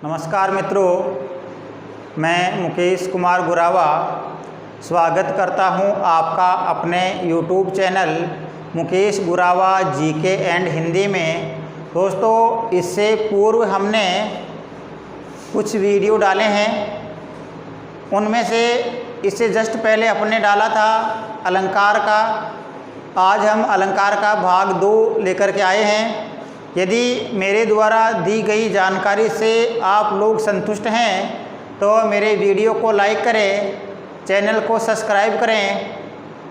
नमस्कार मित्रों, मैं मुकेश कुमार गुरावा स्वागत करता हूं आपका अपने YouTube channel Mukesh Gurawa GK and Hindi में। दोस्तों, इससे पूर्व हमने कुछ वीडियो डाले हैं, उनमें से इससे जस्ट पहले अपने डाला था अलंकार का। आज हम अलंकार का भाग 2 लेकर के आए हैं। यदि मेरे द्वारा दी गई जानकारी से आप लोग संतुष्ट हैं तो मेरे वीडियो को लाइक करें, चैनल को सब्सक्राइब करें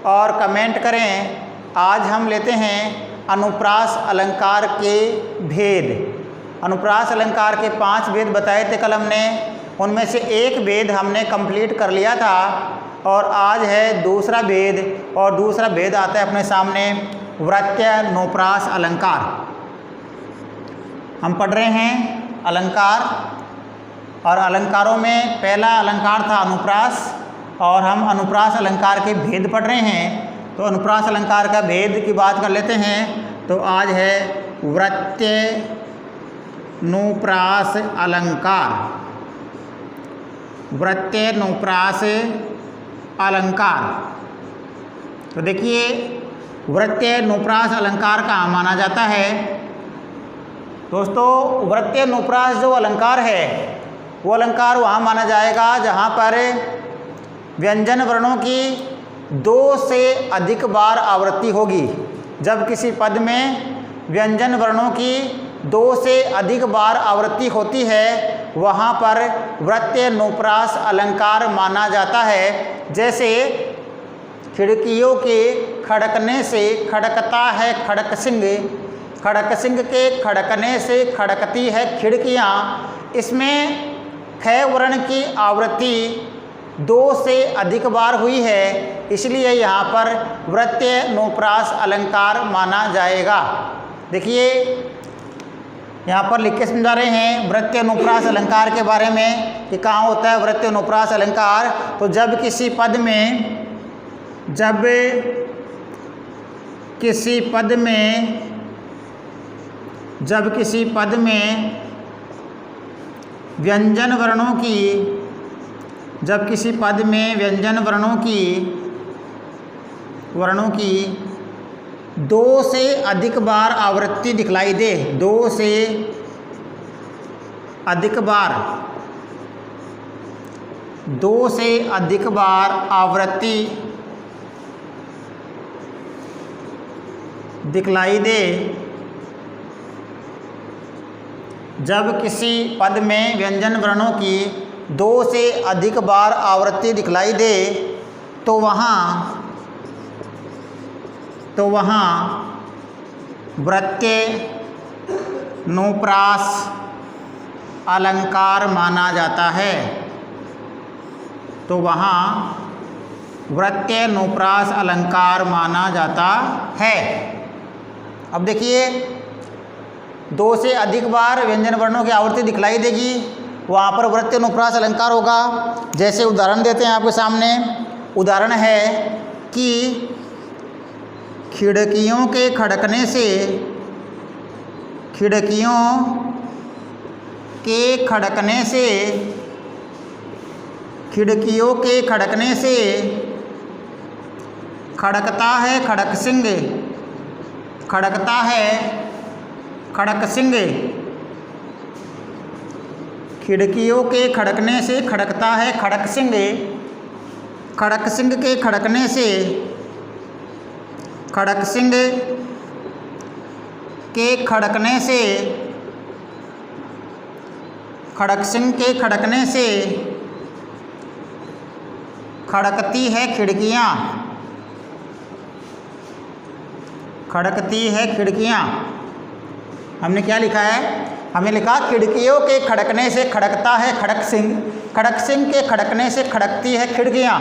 और कमेंट करें। आज हम लेते हैं अनुप्रास अलंकार के भेद। अनुप्रास अलंकार के 5 भेद बताए थे कल हमने, उनमें से एक भेद हमने कंप्लीट कर लिया था और आज है दूसरा भेद। और दूसरा भेद आता है अपने सामने वृत्यानुप्रास अलंकार। हम पढ़ रहे हैं अलंकार और अलंकारों में पहला अलंकार था अनुप्रास और हम अनुप्रास अलंकार के भेद पढ़ रहे हैं। तो अनुप्रास अलंकार का भेद की बात कर लेते हैं। तो आज है वृत्यानुप्रास अलंकार। वृत्यानुप्रास अलंकार। तो देखिए, वृत्यानुप्रास अलंकार कहाँ माना जाता है। दोस्तों, वृत्यानुप्रास जो अलंकार है वो अलंकार वहाँ माना जाएगा जहाँ पर व्यंजन वर्णों की 2 से अधिक बार आवृत्ति होगी। जब किसी पद में व्यंजन वर्णों की 2 से अधिक बार आवृत्ति होती है वहाँ पर वृत्यानुप्रास अलंकार माना जाता है। जैसे खिड़कियों के खड़कने से खड़कता है खड़क सिंह, खड़क सिंह के खड़कने से खड़कती है खिड़कियाँ। इसमें ख वर्ण की आवृत्ति 2 से अधिक बार हुई है, इसलिए यहाँ पर वृत्यानुप्रास अलंकार माना जाएगा। देखिए, यहाँ पर लिख के समझा रहे हैं वृत्यानुप्रास अलंकार के बारे में कि कहाँ होता है वृत्यानुप्रास अलंकार। तो जब किसी पद में व्यंजन वर्णों की 2 से अधिक बार आवृत्ति दिखलाई दे, 2 से अधिक बार आवृत्ति दिखलाई दे। जब किसी पद में व्यंजन वर्णों की 2 से अधिक बार आवृत्ति दिखलाई दे तो वहाँ वृत्यानुप्रास अलंकार माना जाता है। तो वहाँ वृत्यानुप्रास अलंकार माना जाता है। अब देखिए, 2 से अधिक बार व्यंजन वर्णों की आवृत्ति दिखलाई देगी, वहाँ पर वृत्यानुप्रास अलंकार होगा। जैसे उदाहरण देते हैं आपके सामने। उदाहरण है कि खिड़कियों के खड़कने से खड़कता है खड़क सिंह, खड़कता है खड़क सिंह। खिड़कियों के खड़कने से खड़कता है खड़क सिंह, खड़क सिंह के खड़कने से खड़क सिंह के खड़कने से खड़क सिंह के खड़कने से खड़कती है खिड़कियाँ, खड़कती है खिड़कियाँ। हमने क्या लिखा है? हमने लिखा खिड़कियों के खड़कने से खड़कता है खड़क सिंह, खड़क सिंह के खड़कने से खड़कती है खिड़कियाँ।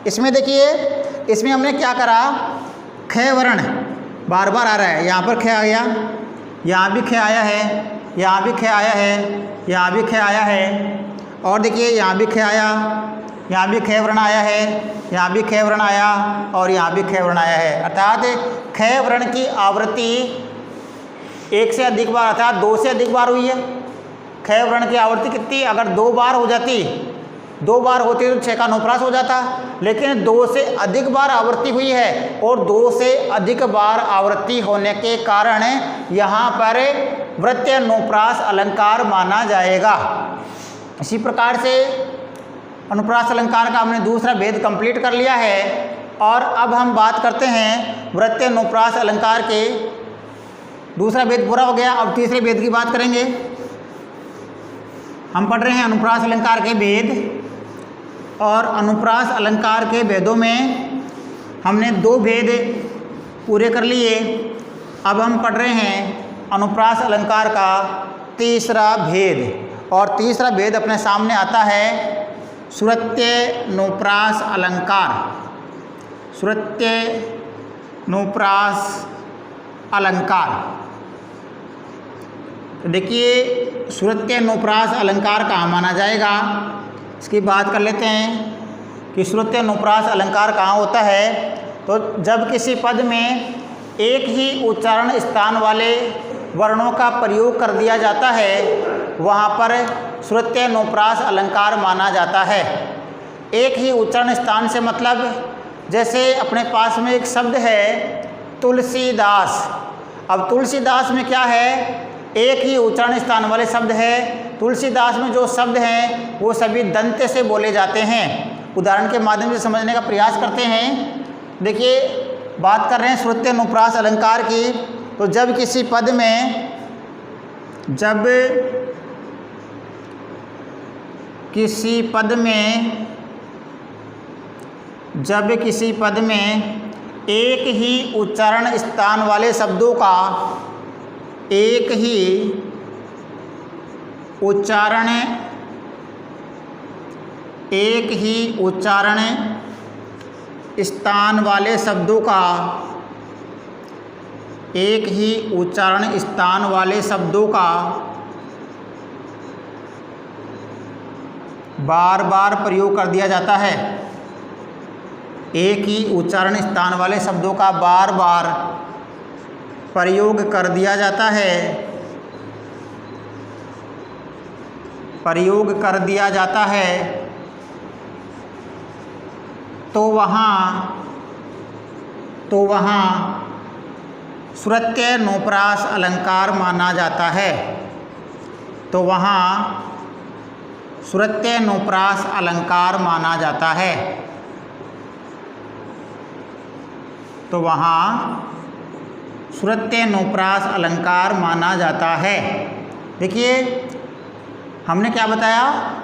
इसमें देखिए, इसमें हमने क्या करा, ख वर्ण बार बार आ रहा है। यहाँ पर ख आ गया, यहाँ भी ख आया है, यहाँ भी ख आया है, यहाँ भी ख आया है। और देखिए, यहाँ भी ख आया, यहाँ भी ख वर्ण आया है, यहाँ भी ख वर्ण आया और यहाँ भी ख वर्ण आया है। अर्थात ख वर्ण की आवृत्ति 1 से अधिक बार अर्थात 2 से अधिक बार हुई है। ख वर्ण की आवृत्ति कितनी, अगर 2 बार हो जाती, 2 बार होती तो 6 का अनुप्रास हो जाता, लेकिन 2 से अधिक बार आवृत्ति हुई है और 2 से अधिक बार आवृत्ति होने के कारण यहाँ पर वृत्तीय अनुप्रास अलंकार माना जाएगा। इसी प्रकार से अनुप्रास अलंकार का हमने दूसरा भेद कंप्लीट कर लिया है और अब हम बात करते हैं वृत्तीय अनुप्रास अलंकार के। दूसरा भेद पूरा हो गया, अब तीसरे भेद की बात करेंगे। हम पढ़ रहे हैं अनुप्रास अलंकार के भेद और अनुप्रास अलंकार के भेदों में हमने 2 भेद पूरे कर लिए। अब हम पढ़ रहे हैं अनुप्रास अलंकार का तीसरा भेद और तीसरा भेद अपने सामने आता है श्रुत्यनुप्रास अलंकार। श्रुत्यनुप्रास अलंकार, तो देखिए श्रुत्यनुप्रास अलंकार कहाँ माना जाएगा, इसकी बात कर लेते हैं कि श्रुत्यनुप्रास अलंकार कहाँ होता है। तो जब किसी पद में एक ही उच्चारण स्थान वाले वर्णों का प्रयोग कर दिया जाता है वहाँ पर श्रुत्यनुप्रास अलंकार माना जाता है। एक ही उच्चारण स्थान से मतलब जैसे अपने पास में एक शब्द है तुलसीदास। अब तुलसीदास में क्या है, एक ही उच्चारण स्थान वाले शब्द है। तुलसीदास में जो शब्द हैं वो सभी दंत से बोले जाते हैं। उदाहरण के माध्यम से समझने का प्रयास करते हैं। देखिए बात कर रहे हैं श्रुत्यनुप्रास अलंकार की। तो जब किसी पद में एक ही उच्चारण स्थान वाले शब्दों का एक ही उच्चारण स्थान वाले शब्दों का बार बार प्रयोग कर दिया जाता है। एक ही उच्चारण स्थान वाले शब्दों का बार बार प्रयोग कर दिया जाता है, तो वहाँ श्रुत्यनुप्रास अलंकार माना जाता है। तो वहाँ श्रुत्यनुप्रास अलंकार माना जाता है। तो वहाँ श्रुत्यनुप्रास अलंकार माना जाता है। देखिए हमने क्या बताया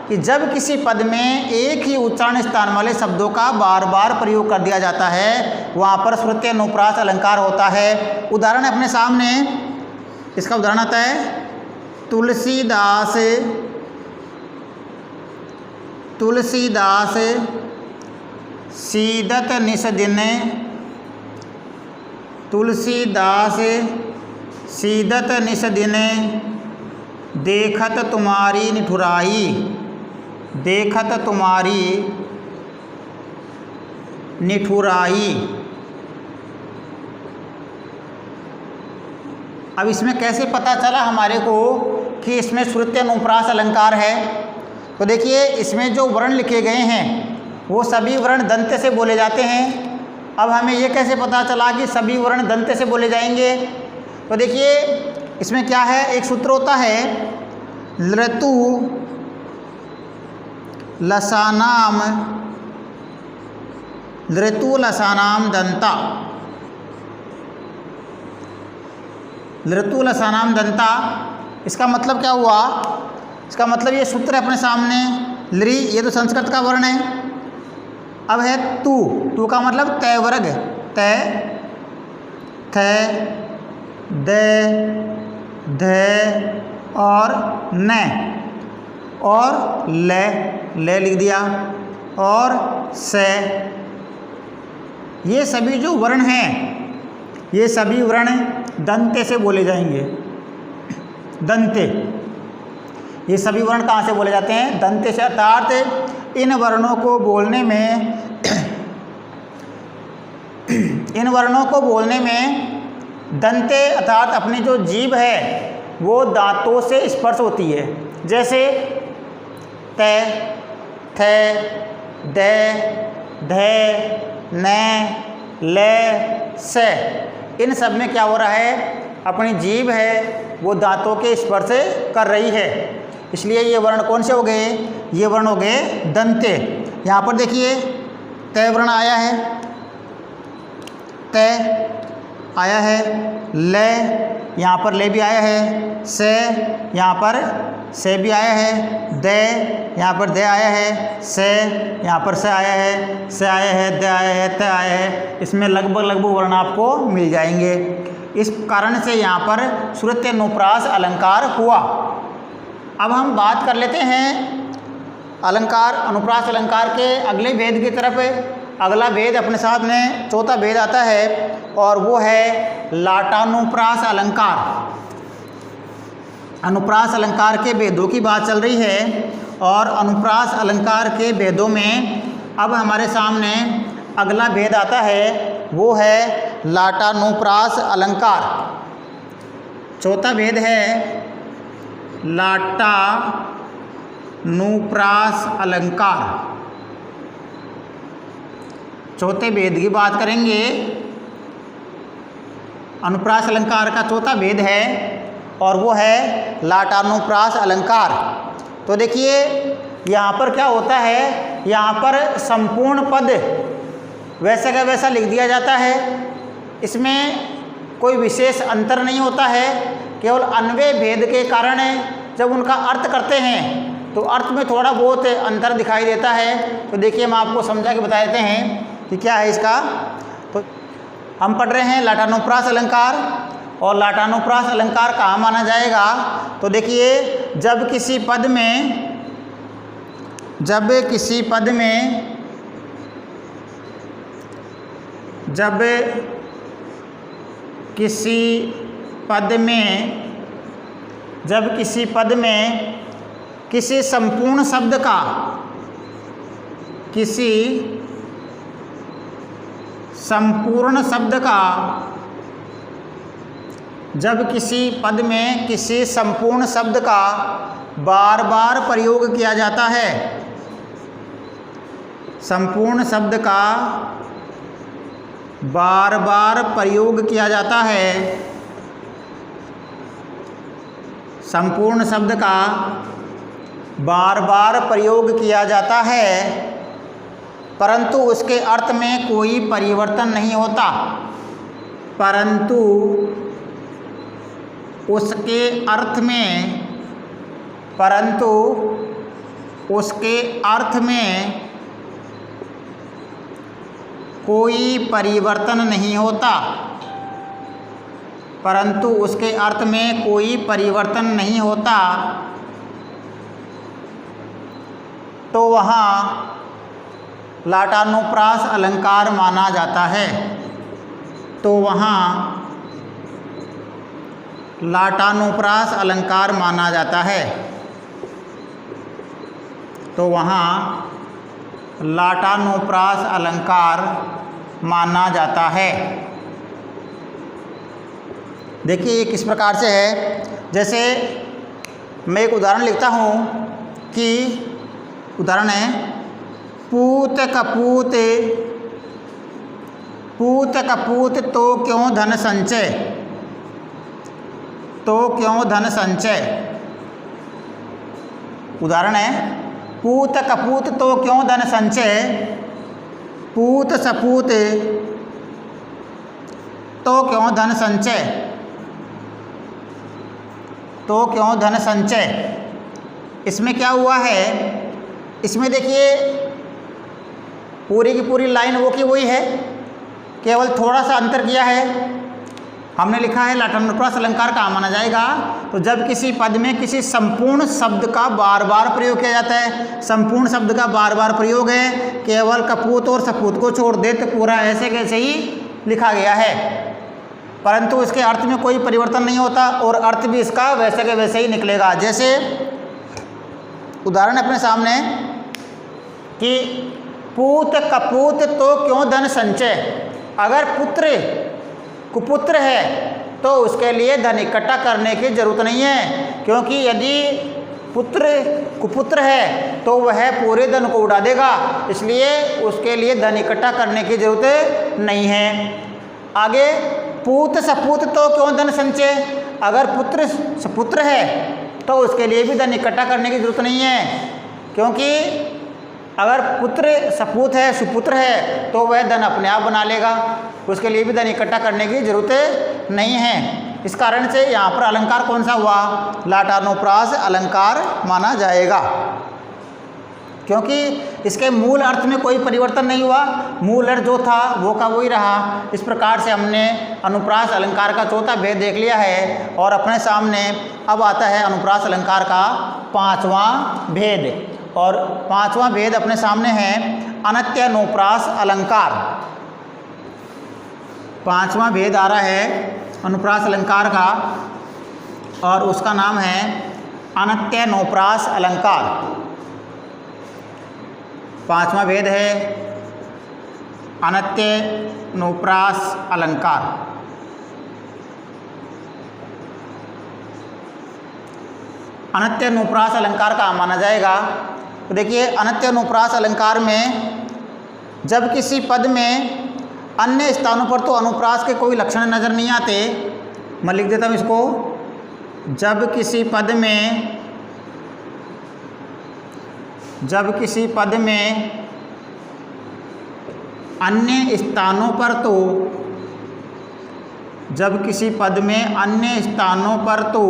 कि जब किसी पद में एक ही उच्चारण स्थान वाले शब्दों का बार बार प्रयोग कर दिया जाता है वहाँ पर श्रुत्यनुप्रास अलंकार होता है। उदाहरण अपने सामने, इसका उदाहरण आता है तुलसीदास सीदत निस दिन, तुलसीदास सीदत निस दिन देखत तुम्हारी निठुराई, देखत तुम्हारी निठुराई। अब इसमें कैसे पता चला हमारे को कि इसमें श्रुत्यनुप्रास अलंकार है। तो देखिए इसमें जो वर्ण लिखे गए हैं वो सभी वर्ण दंत से बोले जाते हैं। अब हमें ये कैसे पता चला कि सभी वर्ण दंत से बोले जाएंगे। तो देखिए इसमें क्या है, एक सूत्र होता है लृतु लसानाम दंता। लृतु लसानाम दंता, इसका मतलब क्या हुआ, इसका मतलब ये सूत्र है अपने सामने। लृ ये तो संस्कृत का वर्ण है। अब है तू का मतलब तय वर्ग, तय थ द ध और न और ले लिख दिया और से। ये सभी जो वर्ण हैं ये सभी वर्ण दंते से बोले जाएंगे। दंते, ये सभी वर्ण कहाँ से बोले जाते हैं, दंते से। अर्थात इन वर्णों को बोलने में दंते अर्थात अपनी जो जीभ है वो दांतों से स्पर्श होती है। जैसे त, थ, द, ध, न, ल, स, इन सब में क्या हो रहा है, अपनी जीभ है वो दांतों के स्पर्श कर रही है, इसलिए ये वर्ण कौन से हो गए, ये वर्ण हो गए दंते। यहाँ पर देखिए त वर्ण आया है, त आया है, ल यहाँ पर ले भी आया है, से यहाँ पर से भी आया है, दे यहाँ पर दे आया है, से यहाँ पर से आया है, से आया है, दे आया है, त आया है, इसमें लगभग वर्ण आपको मिल जाएंगे। इस कारण से यहाँ पर श्रुत्य अनुप्रास अलंकार हुआ। अब हम बात कर लेते हैं अलंकार अनुप्रास अलंकार के अगले भेद की तरफ। अगला भेद अपने साथ में चौथा भेद आता है और वो है लाटानुप्रास अलंकार। अनुप्रास अलंकार के भेदों की बात चल रही है और अनुप्रास अलंकार के भेदों में अब हमारे सामने अगला भेद आता है, वो है लाटानुप्रास अलंकार। चौथा भेद है लाटानुप्रास अलंकार। चौथे भेद की बात करेंगे। अनुप्रास अलंकार का चौथा भेद है और वो है लाटानुप्रास अलंकार। तो देखिए यहाँ पर क्या होता है, यहाँ पर संपूर्ण पद वैसा का वैसा लिख दिया जाता है, इसमें कोई विशेष अंतर नहीं होता है, केवल अन्वय भेद के कारण जब उनका अर्थ करते हैं तो अर्थ में थोड़ा बहुत अंतर दिखाई देता है। तो देखिए हम आपको समझा के बता देते हैं कि क्या है इसका। तो हम पढ़ रहे हैं लाटानुप्रास अलंकार, और लाटानुप्रास अलंकार कहाँ माना जाएगा। तो देखिए जब किसी पद में किसी संपूर्ण शब्द का जब किसी पद में किसी संपूर्ण शब्द का बार बार प्रयोग किया जाता है, संपूर्ण शब्द का बार बार प्रयोग किया जाता है, संपूर्ण शब्द का बार बार प्रयोग किया जाता है, परंतु उसके अर्थ में कोई परिवर्तन नहीं होता, परंतु उसके अर्थ में कोई परिवर्तन नहीं होता, परंतु उसके अर्थ में कोई परिवर्तन नहीं होता, तो वहाँ लाटानुप्रास अलंकार माना जाता है। तो वहाँ लाटानुप्रास अलंकार माना जाता है। तो वहाँ लाटानुप्रास अलंकार माना जाता है। देखिए ये किस प्रकार से है। जैसे मैं एक उदाहरण लिखता हूँ कि उदाहरण है पूत कपूत, पूत कपूत तो क्यों धन संचय, तो क्यों धन संचय। उदाहरण है पूत कपूत तो क्यों धन संचय, पूत सपूत तो क्यों धन संचय, तो क्यों धन संचय। इसमें क्या हुआ है, इसमें देखिए पूरी की पूरी लाइन वो की वही है, केवल थोड़ा सा अंतर किया है। हमने लिखा है लाटानुप्रास अलंकार कहाँ माना जाएगा, तो जब किसी पद में किसी संपूर्ण शब्द का बार बार प्रयोग किया जाता है, संपूर्ण शब्द का बार बार प्रयोग है, केवल कपूत और सपूत को छोड़ दे तो पूरा ऐसे कैसे ही लिखा गया है, परंतु इसके अर्थ में कोई परिवर्तन नहीं होता और अर्थ भी इसका वैसे के वैसे ही निकलेगा। जैसे उदाहरण अपने सामने कि पूत कपूत तो क्यों धन संचय। अगर पुत्र कुपुत्र है तो उसके लिए धन इकट्ठा करने की जरूरत नहीं है, क्योंकि यदि पुत्र कुपुत्र है तो वह पूरे धन को उड़ा देगा, इसलिए उसके लिए धन इकट्ठा करने की जरूरत नहीं है। आगे पूत सपूत तो क्यों धन संचय, अगर पुत्र सपुत्र है तो उसके लिए भी धन इकट्ठा करने की जरूरत नहीं है, क्योंकि अगर पुत्र सपूत है सुपुत्र है तो वह धन अपने आप बना लेगा, उसके लिए भी धन इकट्ठा करने की जरूरत नहीं है। इस कारण से यहाँ पर अलंकार कौन सा हुआ, लाटानुप्रास अलंकार माना जाएगा, क्योंकि इसके मूल अर्थ में कोई परिवर्तन नहीं हुआ, मूल अर्थ जो था वो का वही रहा। इस प्रकार से हमने अनुप्रास अलंकार का चौथा भेद देख लिया है और अपने सामने अब आता है अनुप्रास अलंकार का पांचवां भेद, और पांचवां भेद अपने सामने है अनत्यनुप्रास अलंकार। पांचवां भेद आ रहा है अनुप्रास अलंकार का और उसका नाम है अनत्यनुप्रास अलंकार। पांचवा भेद है अनत्यनुप्रास अलंकार। अनत्यनुप्रास अलंकार का माना जाएगा, तो देखिए अनत्यनुप्रास अलंकार में जब किसी पद में अन्य स्थानों पर तो अनुप्रास के कोई लक्षण नज़र नहीं आते, मैं लिख देता हूँ इसको, जब किसी पद में अन्य स्थानों पर तो जब किसी पद में अन्य स्थानों पर तो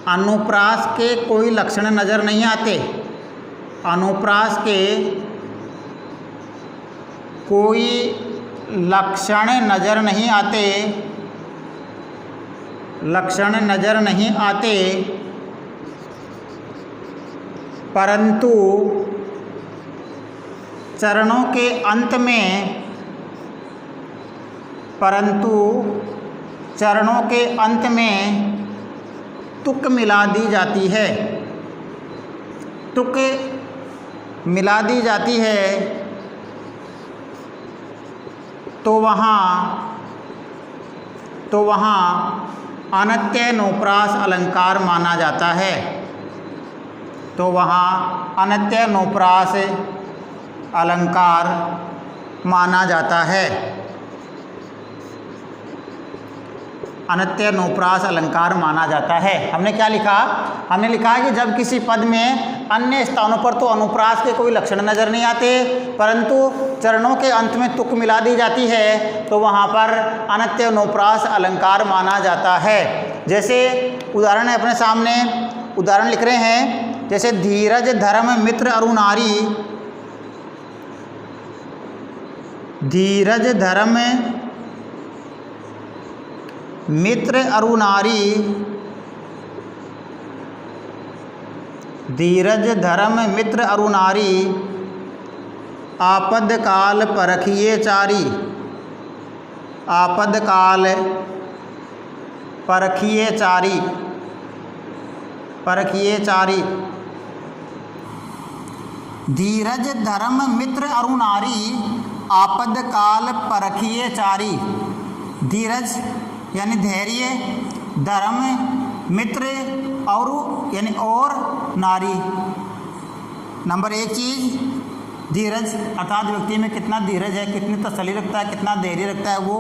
अनुप्रास के कोई लक्षण नज़र नहीं आते, अनुप्रास के कोई लक्षण नज़र नहीं आते, लक्षण नज़र नहीं आते, परंतु चरणों के अंत में तुक मिला दी जाती है, तुक मिला दी जाती है, तो वहाँ अनत्यनुप्रास अलंकार माना जाता है, तो वहाँ अनत्यनुप्रास अलंकार माना जाता है। अनत्यनुप्रास अलंकार माना जाता है। हमने क्या लिखा, हमने लिखा है कि जब किसी पद में अन्य स्थानों पर तो अनुप्रास के कोई लक्षण नज़र नहीं आते, परंतु चरणों के अंत में तुक मिला दी जाती है, तो वहाँ पर अनत्यनुप्रास अलंकार माना जाता है। जैसे उदाहरण है अपने सामने, उदाहरण लिख रहे हैं, जैसे धीरज धर्म मित्र अरु नारी, धीरज धर्म मित्र अरु नारी, धीरज धर्म मित्र अरु नारी, आपद काल परखिए चारी, आपद काल परखिए चारी, परखिए चारी। धीरज धर्म मित्र अरु नारी, आपद काल परखिए चारी। धीरज यानी धैर्य, धर्म मित्र और यानी और नारी। नंबर एक चीज़ धीरज, अर्थात व्यक्ति में कितना धीरज है, कितनी तसल्ली रखता है, कितना धैर्य रखता है वो,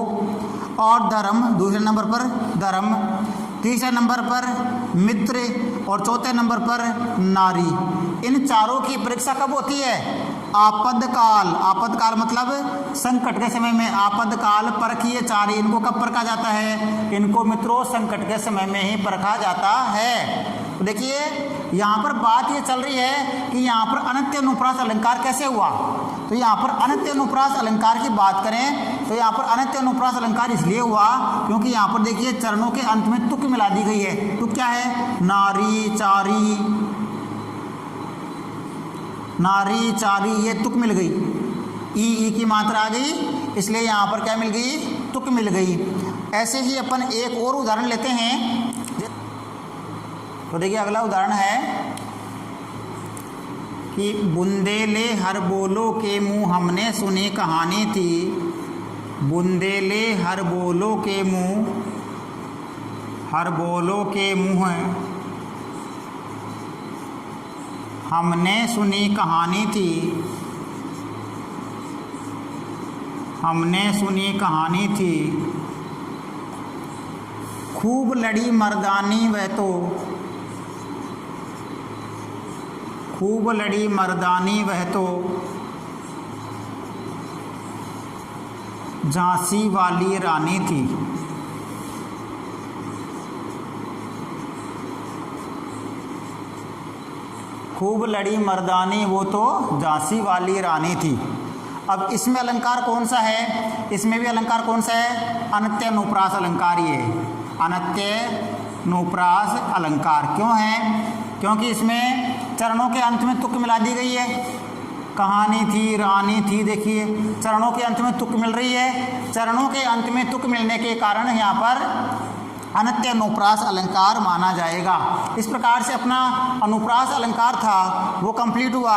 और धर्म दूसरे नंबर पर धर्म, तीसरे नंबर पर मित्र और चौथे नंबर पर नारी। इन चारों की परीक्षा कब होती है? आपदकाल। आपदकाल मतलब संकट के समय में। आपदकाल परखिए चारी, इनको कब परखा जाता है? इनको मित्रों संकट के समय में ही परखा जाता है। तो देखिए यहाँ पर बात ये चल रही है कि यहाँ पर अनत्यनुप्रास अलंकार कैसे हुआ। तो यहाँ पर अनत्यनुप्रास अलंकार की बात करें तो यहाँ पर अनत्यनुप्रास अलंकार इसलिए हुआ क्योंकि यहाँ पर देखिए चरणों के अंत में तुक मिला दी गई है। तुक क्या है? नारी चारी, नारी चारी, ये तुक मिल गई। ई की मात्रा आ गई, इसलिए यहाँ पर क्या मिल गई? तुक मिल गई। ऐसे ही अपन एक और उदाहरण लेते हैं। तो देखिए अगला उदाहरण है कि बुंदेले हर बोलो के मुँह हमने सुनी कहानी थी, बुंदेले हर बोलो के मुँह, हर बोलो के मुँह हमने सुनी कहानी थी, हमने सुनी कहानी थी। खूब लड़ी मर्दानी वह तो, खूब लड़ी मर्दानी वह तो झांसी वाली रानी थी। खूब लड़ी मर्दानी वो तो झांसी वाली रानी थी। अब इसमें अलंकार कौन सा है? इसमें भी अलंकार कौन सा है? अनत्य अनुप्रास अलंकार। ये अनत्य अनुप्रास अलंकार क्यों है? क्योंकि इसमें चरणों के अंत में तुक मिला दी गई है। कहानी थी, रानी थी, देखिए चरणों के अंत में तुक मिल रही है। चरणों के अंत में तुक मिलने के कारण यहाँ पर अनत्य अनुप्रास अलंकार माना जाएगा। इस प्रकार से अपना अनुप्रास अलंकार था वो कंप्लीट हुआ।